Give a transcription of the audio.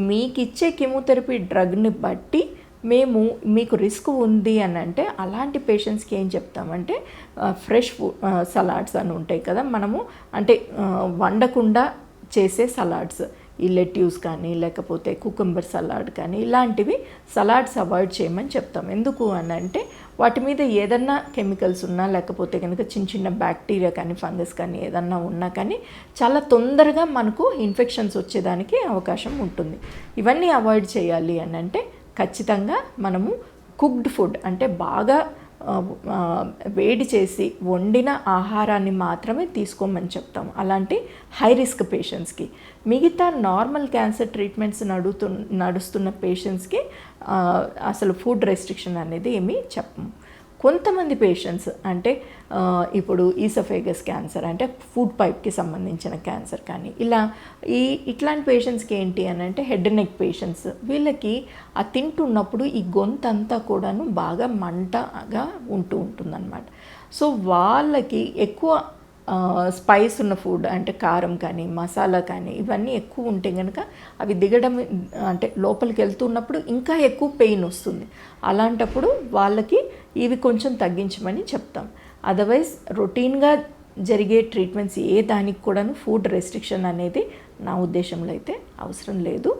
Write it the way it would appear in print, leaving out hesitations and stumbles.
మీకిచ్చే chemotherapy డ్రగ్‌ని బట్టి మేము మీకు రిస్క్ ఉంది అని అంటే అలాంటి పేషెంట్స్‌కి ఏం చెప్తామంటే ఫ్రెష్ సలాడ్స్ అని ఉంటాయి కదా, మనము అంటే వండకుండా చేసే సలాడ్స్, ఈ లెట్యూస్ కానీ లేకపోతే కుకుంబర్ సలాడ్ కానీ ఇలాంటివి సలాడ్స్ అవాయిడ్ చేయమని చెప్తాం. ఎందుకు అని అంటే వాటి మీద ఏదన్నా కెమికల్స్ ఉన్నా లేకపోతే కనుక చిన్న చిన్న బ్యాక్టీరియా కానీ ఫంగస్ కానీ ఏదన్నా ఉన్నా కానీ చాలా తొందరగా మనకు ఇన్ఫెక్షన్స్ వచ్చేదానికి అవకాశం ఉంటుంది. ఇవన్నీ అవాయిడ్ చేయాలి అని అంటే ఖచ్చితంగా మనము కుక్డ్ ఫుడ్ అంటే బాగా వేడి చేసి వండిన ఆహారాన్ని మాత్రమే తీసుకోమని చెప్తాము అలాంటి హై రిస్క్ పేషెంట్స్కి. మిగతా నార్మల్ క్యాన్సర్ ట్రీట్మెంట్స్ నడుస్తున్న పేషెంట్స్కి అసలు ఫుడ్ రెస్ట్రిక్షన్ అనేది ఏమీ చెప్పము. కొంతమంది పేషెంట్స్ అంటే ఇప్పుడు ఈసోఫేగస్ క్యాన్సర్ అంటే ఫుడ్ పైప్కి సంబంధించిన క్యాన్సర్ కానీ ఇట్లాంటి పేషెంట్స్కి ఏంటి అని అంటే హెడ్ అండ్ నెక్ పేషెంట్స్, వీళ్ళకి ఆ తింటున్నప్పుడు ఈ గొంతంతా కూడాను బాగా మంటగా ఉంటుందన్నమాట. సో వాళ్ళకి ఎక్కువ స్పైస్ ఉన్న ఫుడ్ అంటే కారం కానీ మసాలా కానీ ఇవన్నీ ఎక్కువ ఉంటే కనుక అవి దిగడం అంటే లోపలికి వెళ్తున్నప్పుడు ఇంకా ఎక్కువ పెయిన్ వస్తుంది. అలాంటప్పుడు వాళ్ళకి ఇవి కొంచెం తగ్గించమని చెప్తాం. అదర్వైజ్ రొటీన్గా జరిగే ట్రీట్మెంట్స్ ఏ దానికి కూడాను ఫుడ్ రెస్ట్రిక్షన్ అనేది నా ఉద్దేశంలో అయితే అవసరం లేదు.